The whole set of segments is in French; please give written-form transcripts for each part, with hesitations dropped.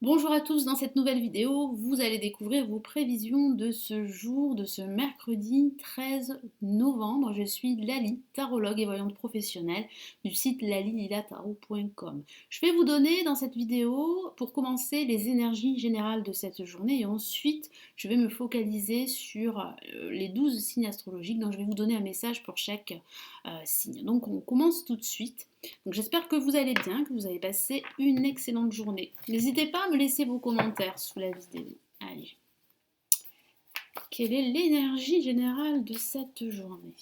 Bonjour à tous, dans cette nouvelle vidéo, vous allez découvrir vos prévisions de ce jour, de ce mercredi 13 novembre. Je suis Lali, tarologue et voyante professionnelle du site lalililatarot.com. Je vais vous donner dans cette vidéo, pour commencer, les énergies générales de cette journée et ensuite, je vais me focaliser sur les 12 signes astrologiques. Donc, je vais vous donner un message pour chaque signe. Donc, on commence tout de suite. Donc j'espère que vous allez bien, que vous avez passé une excellente journée. N'hésitez pas à me laisser vos commentaires sous la vidéo. Allez, quelle est l'énergie générale de cette journée?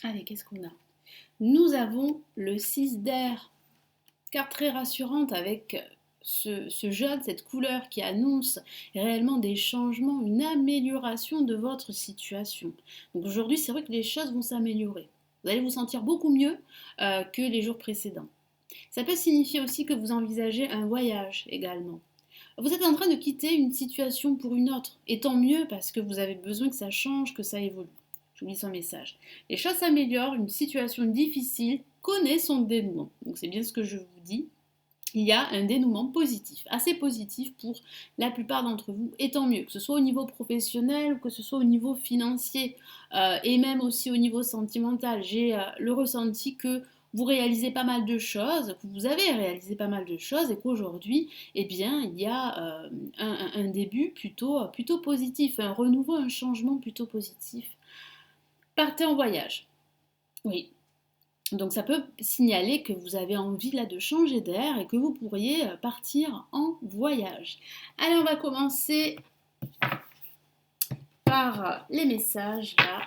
Allez, qu'est-ce qu'on a? Nous avons le 6 d'air, carte très rassurante avec ce jaune, cette couleur qui annonce réellement des changements, une amélioration de votre situation. Donc aujourd'hui, c'est vrai que les choses vont s'améliorer. Vous allez vous sentir beaucoup mieux que les jours précédents. Ça peut signifier aussi que vous envisagez un voyage également. Vous êtes en train de quitter une situation pour une autre, et tant mieux parce que vous avez besoin que ça change, que ça évolue. Je vous lis son message. Les choses s'améliorent, une situation difficile connaît son dénouement. Donc c'est bien ce que je vous dis. Il y a un dénouement positif, assez positif pour la plupart d'entre vous, et tant mieux, que ce soit au niveau professionnel ou que ce soit au niveau financier, et même aussi au niveau sentimental. J'ai le ressenti que vous réalisez pas mal de choses, que vous avez réalisé pas mal de choses et qu'aujourd'hui, eh bien, il y a un début plutôt positif, un renouveau, un changement plutôt positif. Partez en voyage. Oui, donc ça peut signaler que vous avez envie là de changer d'air et que vous pourriez partir en voyage. Allez, on va commencer par les messages là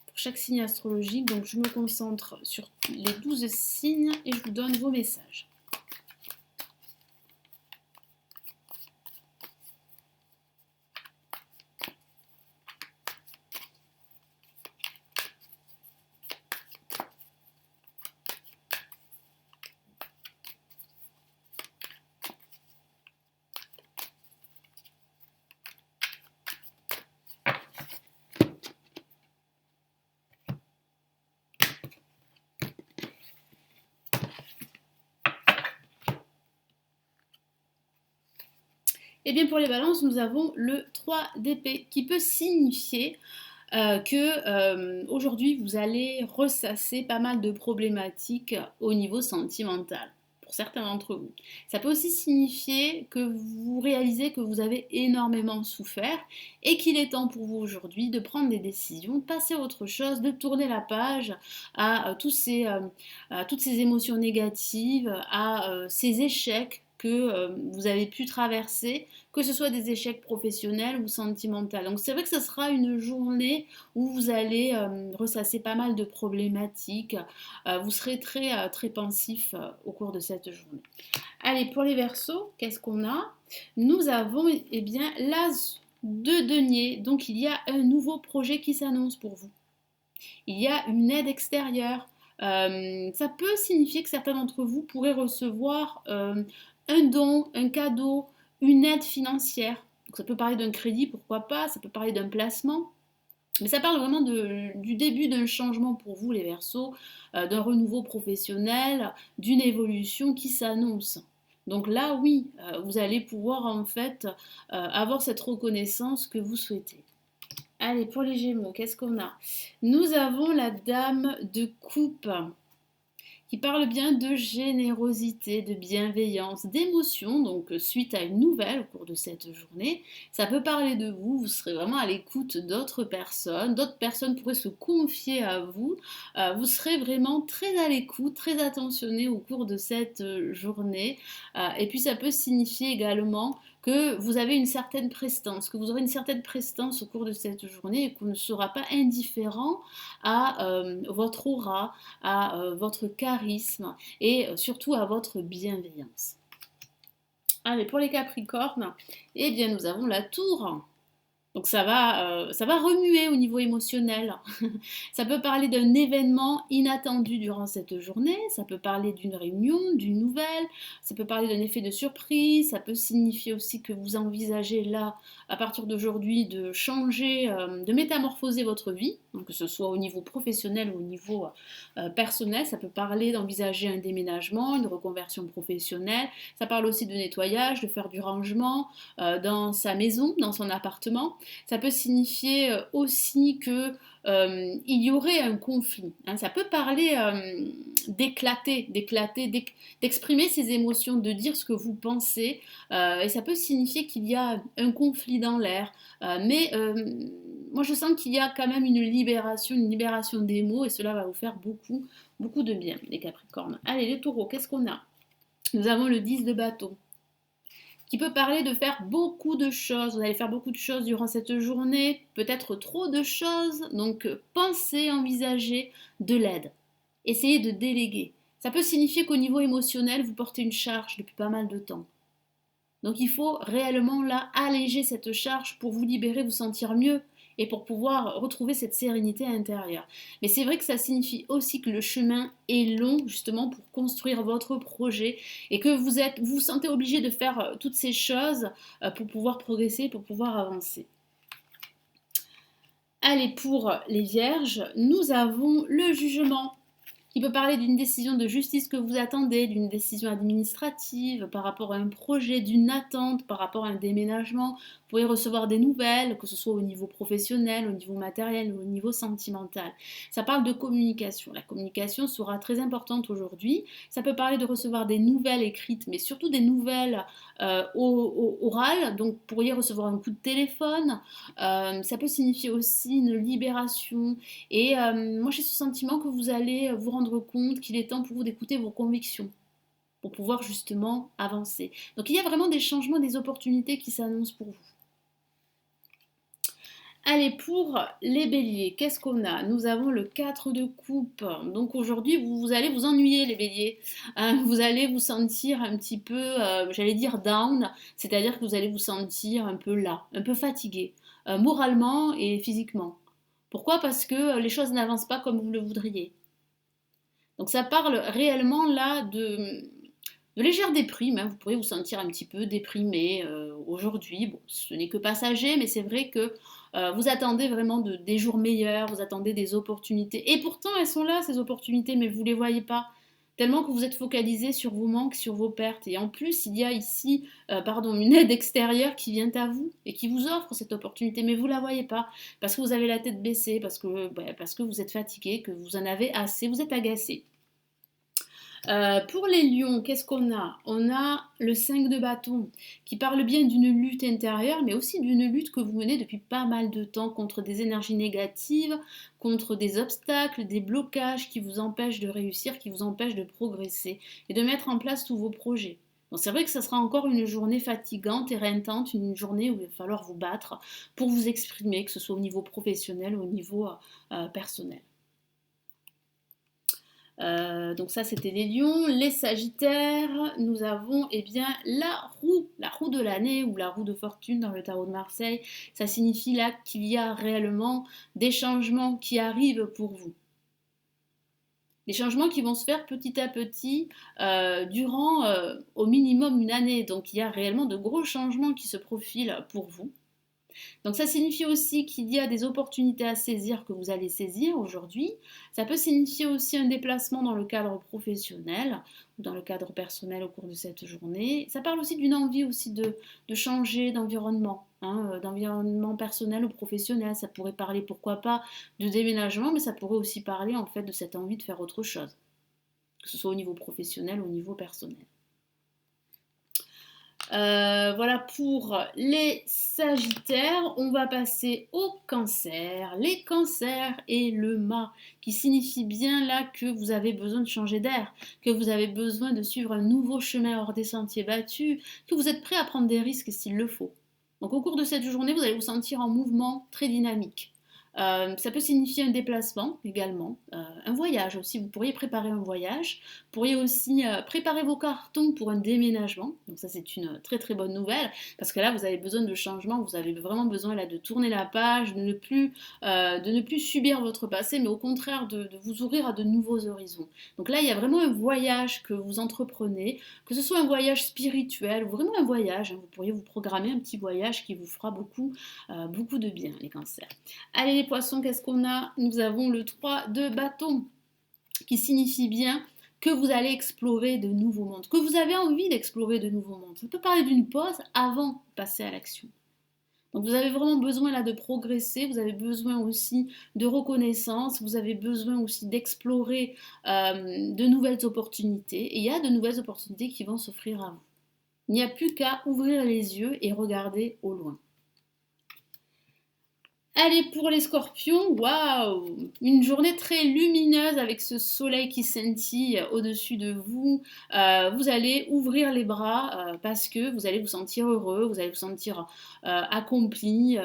pour chaque signe astrologique. Donc je me concentre sur les 12 signes et je vous donne vos messages. Et bien pour les balances, nous avons le 3 d'épée qui peut signifier que aujourd'hui vous allez ressasser pas mal de problématiques au niveau sentimental pour certains d'entre vous. Ça peut aussi signifier que vous réalisez que vous avez énormément souffert et qu'il est temps pour vous aujourd'hui de prendre des décisions, de passer à autre chose, de tourner la page à toutes ces émotions négatives, à ces échecs que vous avez pu traverser, que ce soit des échecs professionnels ou sentimentaux. Donc c'est vrai que ce sera une journée où vous allez ressasser pas mal de problématiques. Vous serez très pensif au cours de cette journée. Allez, pour les Verseaux, qu'est-ce qu'on a? Nous avons eh bien l'As de denier. Donc il y a un nouveau projet qui s'annonce pour vous. Il y a une aide extérieure. Ça peut signifier que certains d'entre vous pourraient recevoir un don, un cadeau, une aide financière. Donc ça peut parler d'un crédit, pourquoi pas, ça peut parler d'un placement. Mais ça parle vraiment du début d'un changement pour vous, les Verseaux, d'un renouveau professionnel, d'une évolution qui s'annonce. Donc là, oui, vous allez pouvoir en fait avoir cette reconnaissance que vous souhaitez. Allez, pour les Gémeaux, qu'est-ce qu'on a? Nous avons la Dame de Coupe qui parle bien de générosité, de bienveillance, d'émotion, donc suite à une nouvelle au cours de cette journée. Ça peut parler de vous, vous serez vraiment à l'écoute d'autres personnes pourraient se confier à vous, vous serez vraiment très à l'écoute, très attentionné au cours de cette journée. Et puis ça peut signifier également que vous avez une certaine prestance, que vous aurez une certaine prestance au cours de cette journée et qu'on ne sera pas indifférent à votre aura, à votre charisme et surtout à votre bienveillance. Allez, pour les Capricornes, eh bien nous avons la Tour. Donc ça va remuer au niveau émotionnel. Ça peut parler d'un événement inattendu durant cette journée, ça peut parler d'une réunion, d'une nouvelle, ça peut parler d'un effet de surprise, ça peut signifier aussi que vous envisagez là, à partir d'aujourd'hui, de changer, de métamorphoser votre vie, donc que ce soit au niveau professionnel ou au niveau personnel. Ça peut parler d'envisager un déménagement, une reconversion professionnelle, ça parle aussi de nettoyage, de faire du rangement dans sa maison, dans son appartement. Ça peut signifier aussi que il y aurait un conflit. Hein. Ça peut parler d'exprimer ses émotions, de dire ce que vous pensez, et ça peut signifier qu'il y a un conflit dans l'air. Moi, je sens qu'il y a quand même une libération des mots, et cela va vous faire beaucoup, beaucoup de bien, les Capricornes. Allez, les Taureaux, qu'est-ce qu'on a? Nous avons le 10 de bâton qui peut parler de faire beaucoup de choses. Vous allez faire beaucoup de choses durant cette journée, peut-être trop de choses, donc pensez, envisagez de l'aide. Essayez de déléguer. Ça peut signifier qu'au niveau émotionnel, vous portez une charge depuis pas mal de temps. Donc il faut réellement là alléger cette charge pour vous libérer, vous sentir mieux et pour pouvoir retrouver cette sérénité intérieure. Mais c'est vrai que ça signifie aussi que le chemin est long justement pour construire votre projet et que vous vous sentez obligé de faire toutes ces choses pour pouvoir progresser, pour pouvoir avancer. Allez, pour les vierges, nous avons le jugement qui peut parler d'une décision de justice que vous attendez, d'une décision administrative par rapport à un projet, d'une attente par rapport à un déménagement. Vous pourrez recevoir des nouvelles, que ce soit au niveau professionnel, au niveau matériel ou au niveau sentimental. Ça parle de communication. La communication sera très importante aujourd'hui. Ça peut parler de recevoir des nouvelles écrites, mais surtout des nouvelles orales. Donc, vous pourriez recevoir un coup de téléphone. Ça peut signifier aussi une libération. Et moi, j'ai ce sentiment que vous allez vous rendre compte qu'il est temps pour vous d'écouter vos convictions pour pouvoir justement avancer. Donc il y a vraiment des changements, des opportunités qui s'annoncent pour vous. Allez, pour les béliers, qu'est-ce qu'on a? Nous avons le 4 de coupe. Donc aujourd'hui, vous allez vous ennuyer, les béliers. Vous allez vous sentir un petit peu, j'allais dire down, c'est-à-dire que vous allez vous sentir un peu là, un peu fatigué, moralement et physiquement. Pourquoi? Parce que les choses n'avancent pas comme vous le voudriez. Donc ça parle réellement là de légère déprime, hein. Vous pourriez vous sentir un petit peu déprimé aujourd'hui. Bon, ce n'est que passager, mais c'est vrai que vous attendez vraiment des jours meilleurs, vous attendez des opportunités. Et pourtant, elles sont là, ces opportunités, mais vous ne les voyez pas. Tellement que vous êtes focalisé sur vos manques, sur vos pertes. Et en plus, il y a ici une aide extérieure qui vient à vous et qui vous offre cette opportunité, mais vous ne la voyez pas parce que vous avez la tête baissée, parce que vous êtes fatigué, que vous en avez assez, vous êtes agacé. Pour les lions, qu'est-ce qu'on a? On a le 5 de bâton qui parle bien d'une lutte intérieure, mais aussi d'une lutte que vous menez depuis pas mal de temps contre des énergies négatives, contre des obstacles, des blocages qui vous empêchent de réussir, qui vous empêchent de progresser et de mettre en place tous vos projets. Donc c'est vrai que ça sera encore une journée fatigante et éreintante, une journée où il va falloir vous battre pour vous exprimer, que ce soit au niveau professionnel ou au niveau personnel. Donc ça c'était les lions. Les sagittaires, nous avons la roue de l'année ou la roue de fortune dans le tarot de Marseille. Ça signifie là qu'il y a réellement des changements qui arrivent pour vous. Des changements qui vont se faire petit à petit durant au minimum une année. Donc il y a réellement de gros changements qui se profilent pour vous. Donc ça signifie aussi qu'il y a des opportunités à saisir que vous allez saisir aujourd'hui. Ça peut signifier aussi un déplacement dans le cadre professionnel ou dans le cadre personnel au cours de cette journée. Ça parle aussi d'une envie aussi de changer d'environnement, d'environnement personnel ou professionnel. Ça pourrait parler pourquoi pas de déménagement, mais ça pourrait aussi parler en fait de cette envie de faire autre chose. que ce soit au niveau professionnel ou au niveau personnel. Voilà pour les Sagittaires. On va passer au Cancer. Les Cancers et le mât, qui signifie bien là que vous avez besoin de changer d'air, que vous avez besoin de suivre un nouveau chemin hors des sentiers battus, que vous êtes prêt à prendre des risques s'il le faut. Donc au cours de cette journée, vous allez vous sentir en mouvement très dynamique. Ça peut signifier un déplacement également, un voyage aussi. Vous pourriez préparer un voyage, vous pourriez aussi préparer vos cartons pour un déménagement. Donc ça c'est une très très bonne nouvelle parce que là vous avez besoin de changement, vous avez vraiment besoin là de tourner la page, de ne plus subir votre passé, mais au contraire de vous ouvrir à de nouveaux horizons. Donc là il y a vraiment un voyage que vous entreprenez, que ce soit un voyage spirituel ou vraiment un voyage. Hein, vous pourriez vous programmer un petit voyage qui vous fera beaucoup de bien, les cancers. Allez les poissons, qu'est-ce qu'on a? Nous avons le 3 de bâton, qui signifie bien que vous allez explorer de nouveaux mondes, que vous avez envie d'explorer de nouveaux mondes. Ça peut parler d'une pause avant de passer à l'action. Donc vous avez vraiment besoin là de progresser, vous avez besoin aussi de reconnaissance, vous avez besoin aussi d'explorer de nouvelles opportunités. Et il y a de nouvelles opportunités qui vont s'offrir à vous. Il n'y a plus qu'à ouvrir les yeux et regarder au loin. Allez, pour les scorpions, waouh! Une journée très lumineuse avec ce soleil qui scintille au-dessus de vous. Vous allez ouvrir les bras parce que vous allez vous sentir heureux, vous allez vous sentir accompli.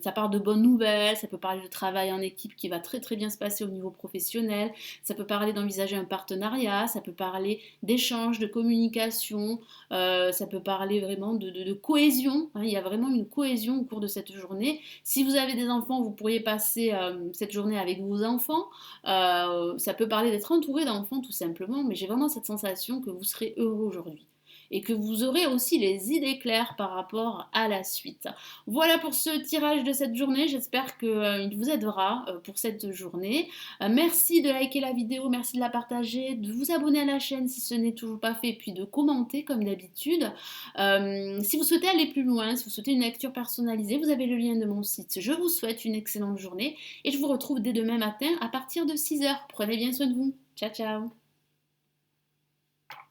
Ça part de bonnes nouvelles, ça peut parler de travail en équipe qui va très très bien se passer au niveau professionnel. Ça peut parler d'envisager un partenariat, ça peut parler d'échange, de communication, ça peut parler vraiment de cohésion. Hein, il y a vraiment une cohésion au cours de cette journée. Si vous avez des enfants, vous pourriez passer cette journée avec vos enfants. Ça peut parler d'être entouré d'enfants tout simplement, mais j'ai vraiment cette sensation que vous serez heureux aujourd'hui et que vous aurez aussi les idées claires par rapport à la suite. Voilà pour ce tirage de cette journée, j'espère qu'il vous aidera pour cette journée. Merci de liker la vidéo, merci de la partager, de vous abonner à la chaîne si ce n'est toujours pas fait, et puis de commenter comme d'habitude. Si vous souhaitez aller plus loin, si vous souhaitez une lecture personnalisée, vous avez le lien de mon site. Je vous souhaite une excellente journée et je vous retrouve dès demain matin à partir de 6h. Prenez bien soin de vous. Ciao, ciao!